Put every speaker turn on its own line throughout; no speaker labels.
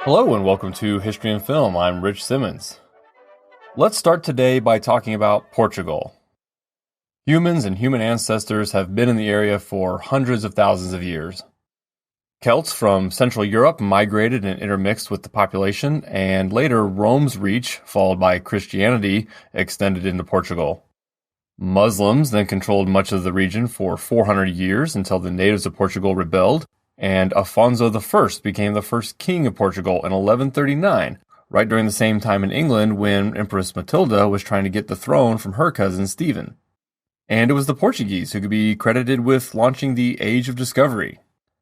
Hello and welcome to History and Film. I'm Rich Simmons. Let's start today by talking about Portugal. Humans and human ancestors have been in the area for hundreds of thousands of years. Celts from Central Europe migrated and intermixed with the population, and later Rome's reach, followed by Christianity, extended into Portugal. Muslims then controlled much of the region for 400 years until the natives of Portugal rebelled, and Afonso I became the first king of Portugal in 1139, right during the same time in England when Empress Matilda was trying to get the throne from her cousin Stephen. And it was the Portuguese who could be credited with launching the Age of Discovery.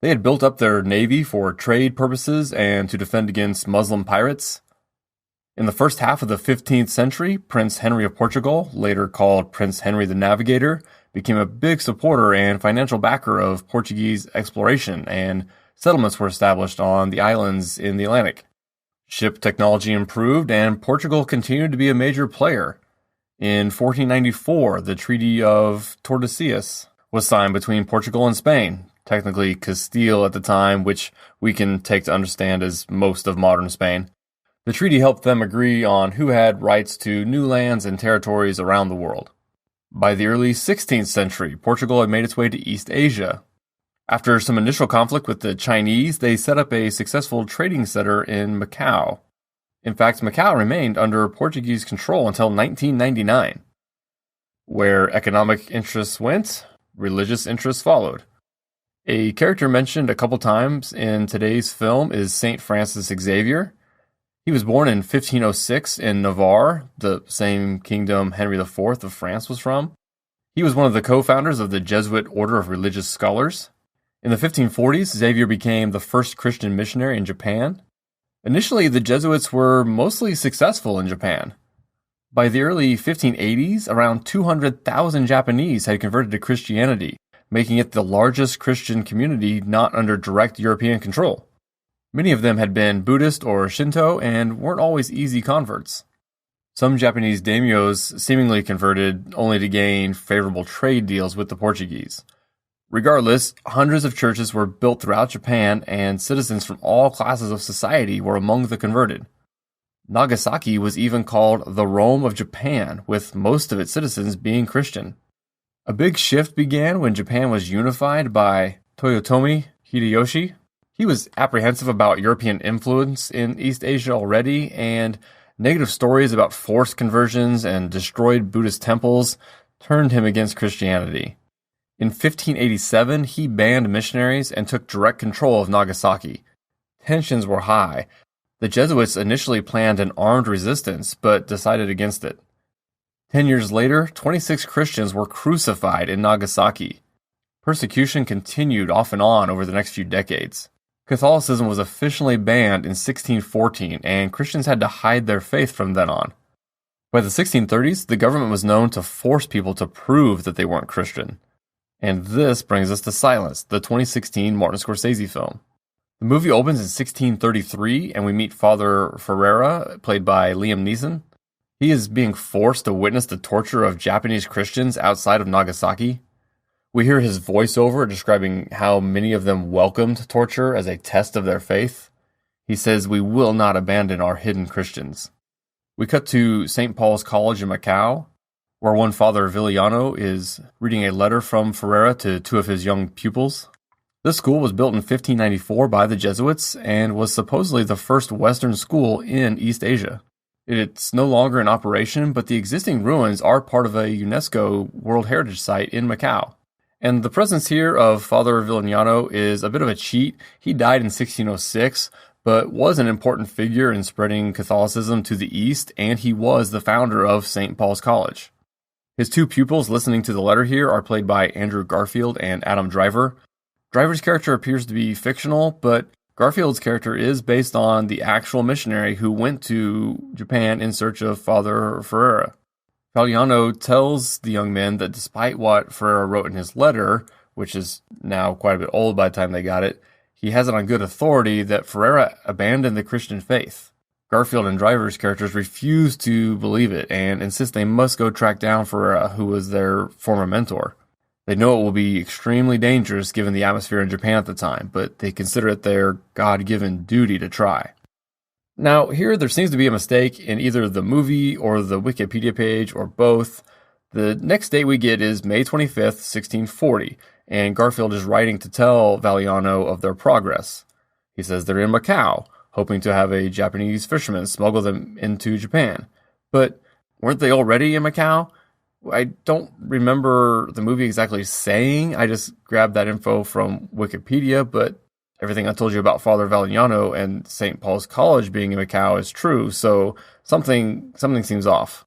They had built up their navy for trade purposes and to defend against Muslim pirates. In the first half of the 15th century, Prince Henry of Portugal, later called Prince Henry the Navigator, became a big supporter and financial backer of Portuguese exploration, and settlements were established on the islands in the Atlantic. Ship technology improved, and Portugal continued to be a major player. In 1494, the Treaty of Tordesillas was signed between Portugal and Spain, technically Castile at the time, which we can take to understand as most of modern Spain. The treaty helped them agree on who had rights to new lands and territories around the world. By the early 16th century, Portugal had made its way to East Asia. After some initial conflict with the Chinese, they set up a successful trading center in Macau. In fact, Macau remained under Portuguese control until 1999. Where economic interests went, religious interests followed. A character mentioned a couple times in today's film is Saint Francis Xavier. He was born in 1506 in Navarre, the same kingdom Henry IV of France was from. He was one of the co-founders of the Jesuit Order of Religious Scholars. In the 1540s, Xavier became the first Christian missionary in Japan. Initially, the Jesuits were mostly successful in Japan. By the early 1580s, around 200,000 Japanese had converted to Christianity, making it the largest Christian community not under direct European control. Many of them had been Buddhist or Shinto and weren't always easy converts. Some Japanese daimyos seemingly converted only to gain favorable trade deals with the Portuguese. Regardless, hundreds of churches were built throughout Japan, and citizens from all classes of society were among the converted. Nagasaki was even called the Rome of Japan, with most of its citizens being Christian. A big shift began when Japan was unified by Toyotomi Hideyoshi. He was apprehensive about European influence in East Asia already, and negative stories about forced conversions and destroyed Buddhist temples turned him against Christianity. In 1587, he banned missionaries and took direct control of Nagasaki. Tensions were high. The Jesuits initially planned an armed resistance, but decided against it. 10 years later, 26 Christians were crucified in Nagasaki. Persecution continued off and on over the next few decades. Catholicism was officially banned in 1614, and Christians had to hide their faith from then on. By the 1630s, the government was known to force people to prove that they weren't Christian. And this brings us to Silence, the 2016 Martin Scorsese film. The movie opens in 1633, and we meet Father Ferreira, played by Liam Neeson. He is being forced to witness the torture of Japanese Christians outside of Nagasaki. We hear his voiceover describing how many of them welcomed torture as a test of their faith. He says, "We will not abandon our hidden Christians." We cut to St. Paul's College in Macau, where one Father Villano is reading a letter from Ferreira to two of his young pupils. This school was built in 1594 by the Jesuits and was supposedly the first Western school in East Asia. It's no longer in operation, but the existing ruins are part of a UNESCO World Heritage Site in Macau. And the presence here of Father Villano is a bit of a cheat. He died in 1606, but was an important figure in spreading Catholicism to the East, and he was the founder of St. Paul's College. His two pupils listening to the letter here are played by Andrew Garfield and Adam Driver. Driver's character appears to be fictional, but Garfield's character is based on the actual missionary who went to Japan in search of Father Ferreira. Villano tells the young men that despite what Ferreira wrote in his letter, which is now quite a bit old by the time they got it, he has it on good authority that Ferreira abandoned the Christian faith. Garfield and Driver's characters refuse to believe it and insist they must go track down Ferreira, who was their former mentor. They know it will be extremely dangerous given the atmosphere in Japan at the time, but they consider it their God-given duty to try. Now, here there seems to be a mistake in either the movie or the Wikipedia page or both. The next date we get is May 25th, 1640, and Garfield is writing to tell Valiano of their progress. He says they're in Macau, hoping to have a Japanese fisherman smuggle them into Japan. But weren't they already in Macau? I don't remember the movie exactly saying. I just grabbed that info from Wikipedia, but everything I told you about Father Valiano and St. Paul's College being in Macau is true, so something seems off.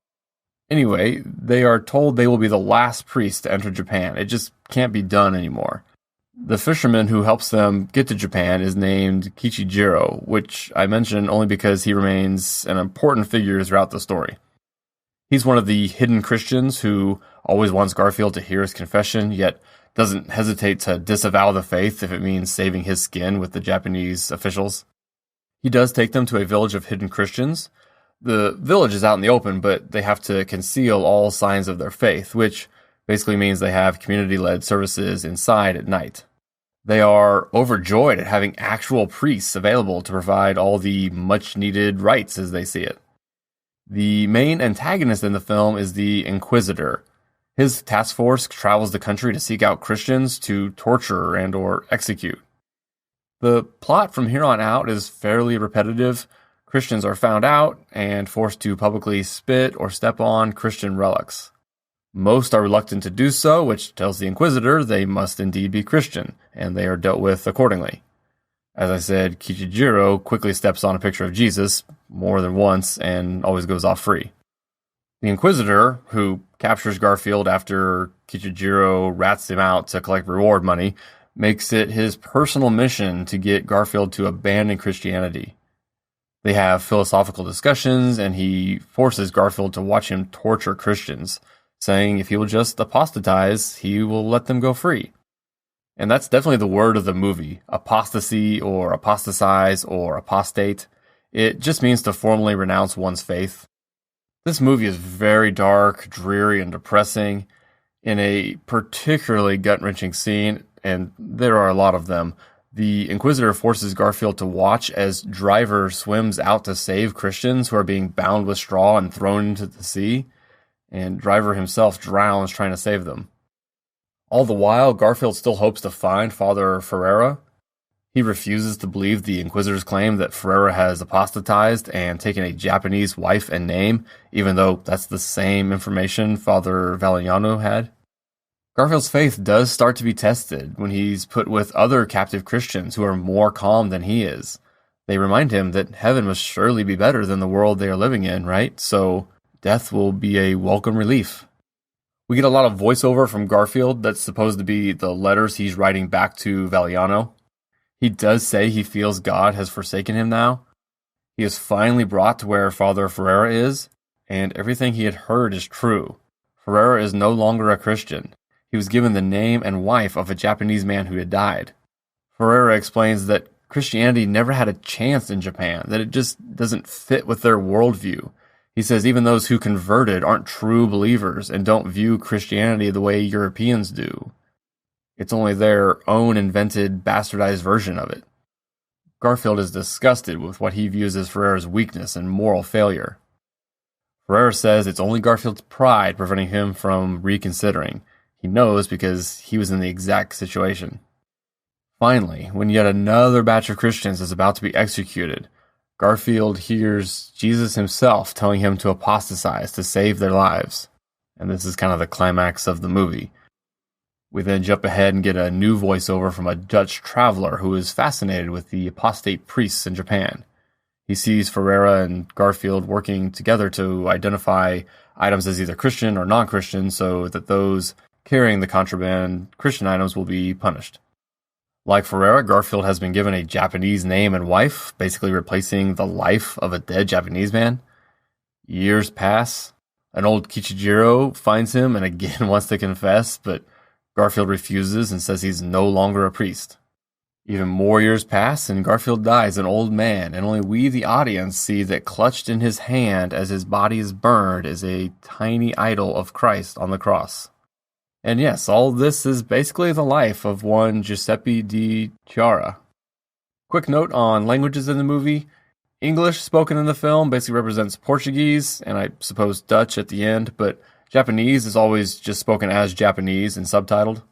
Anyway, they are told they will be the last priest to enter Japan. It just can't be done anymore. The fisherman who helps them get to Japan is named Kichijiro, which I mention only because he remains an important figure throughout the story. He's one of the hidden Christians who always wants Garfield to hear his confession, yet doesn't hesitate to disavow the faith if it means saving his skin with the Japanese officials. He does take them to a village of hidden Christians. The village is out in the open, but they have to conceal all signs of their faith, which basically means they have community-led services inside at night. They are overjoyed at having actual priests available to provide all the much-needed rites as they see it. The main antagonist in the film is the Inquisitor. His task force travels the country to seek out Christians to torture and or execute. The plot from here on out is fairly repetitive. Christians are found out and forced to publicly spit or step on Christian relics. Most are reluctant to do so, which tells the Inquisitor they must indeed be Christian, and they are dealt with accordingly. As I said, Kichijiro quickly steps on a picture of Jesus more than once and always goes off free. The Inquisitor, who captures Garfield after Kichijiro rats him out to collect reward money, makes it his personal mission to get Garfield to abandon Christianity. They have philosophical discussions, and he forces Garfield to watch him torture Christians, saying if he will just apostatize, he will let them go free. And that's definitely the word of the movie, apostasy or apostatize or apostate. It just means to formally renounce one's faith. This movie is very dark, dreary, and depressing. In a particularly gut-wrenching scene, and there are a lot of them, the Inquisitor forces Garfield to watch as Driver swims out to save Christians who are being bound with straw and thrown into the sea, and Driver himself drowns trying to save them. All the while, Garfield still hopes to find Father Ferreira. He refuses to believe the Inquisitor's claim that Ferreira has apostatized and taken a Japanese wife and name, even though that's the same information Father Valiano had. Garfield's faith does start to be tested when he's put with other captive Christians who are more calm than he is. They remind him that heaven must surely be better than the world they are living in, right? So death will be a welcome relief. We get a lot of voiceover from Garfield that's supposed to be the letters he's writing back to Valiano. He does say he feels God has forsaken him now. He is finally brought to where Father Ferreira is, and everything he had heard is true. Ferreira is no longer a Christian. He was given the name and wife of a Japanese man who had died. Ferreira explains that Christianity never had a chance in Japan, that it just doesn't fit with their worldview. He says even those who converted aren't true believers and don't view Christianity the way Europeans do. It's only their own invented, bastardized version of it. Garfield is disgusted with what he views as Ferreira's weakness and moral failure. Ferreira says it's only Garfield's pride preventing him from reconsidering. He knows because he was in the exact situation. Finally, when yet another batch of Christians is about to be executed, Garfield hears Jesus himself telling him to apostatize to save their lives. And this is kind of the climax of the movie. We then jump ahead and get a new voiceover from a Dutch traveler who is fascinated with the apostate priests in Japan. He sees Ferreira and Garfield working together to identify items as either Christian or non-Christian so that those carrying the contraband Christian items will be punished. Like Ferreira, Garfield has been given a Japanese name and wife, basically replacing the life of a dead Japanese man. Years pass. An old Kichijiro finds him and again wants to confess, but Garfield refuses and says he's no longer a priest. Even more years pass, and Garfield dies an old man, and only we, the audience, see that clutched in his hand as his body is burned is a tiny idol of Christ on the cross. And yes, all this is basically the life of one Giuseppe di Chiara. Quick note on languages in the movie. English spoken in the film basically represents Portuguese, and I suppose Dutch at the end, but Japanese is always just spoken as Japanese and subtitled.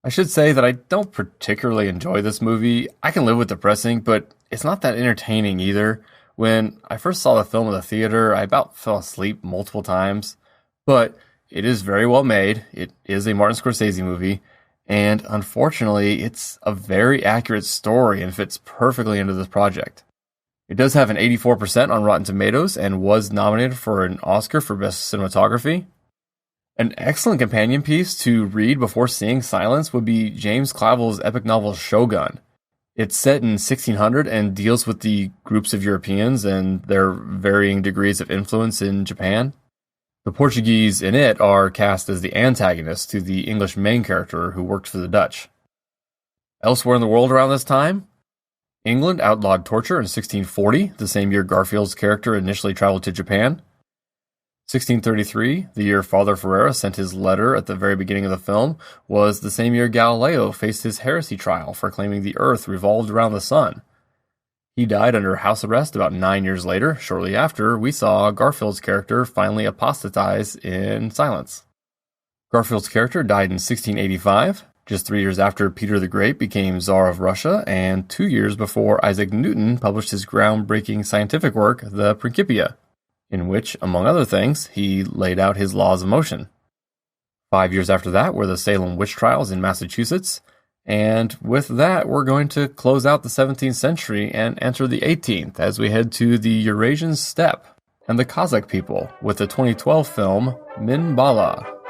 I should say that I don't particularly enjoy this movie. I can live with depressing, but it's not that entertaining either. When I first saw the film in the theater, I about fell asleep multiple times, but it is very well made. It is a Martin Scorsese movie, and unfortunately, it's a very accurate story and fits perfectly into this project. It does have an 84% on Rotten Tomatoes and was nominated for an Oscar for Best Cinematography. An excellent companion piece to read before seeing Silence would be James Clavell's epic novel Shogun. It's set in 1600 and deals with the groups of Europeans and their varying degrees of influence in Japan. The Portuguese in it are cast as the antagonists to the English main character who worked for the Dutch. Elsewhere in the world around this time, England outlawed torture in 1640, the same year Garfield's character initially traveled to Japan. 1633, the year Father Ferreira sent his letter at the very beginning of the film, was the same year Galileo faced his heresy trial for claiming the Earth revolved around the sun. He died under house arrest about 9 years later. Shortly after, we saw Garfield's character finally apostatize in Silence. Garfield's character died in 1685, just 3 years after Peter the Great became Tsar of Russia, and 2 years before Isaac Newton published his groundbreaking scientific work, the Principia, in which, among other things, he laid out his laws of motion. 5 years after that were the Salem witch trials in Massachusetts, and with that, we're going to close out the 17th century and enter the 18th as we head to the Eurasian steppe and the Kazakh people with the 2012 film Min Bala.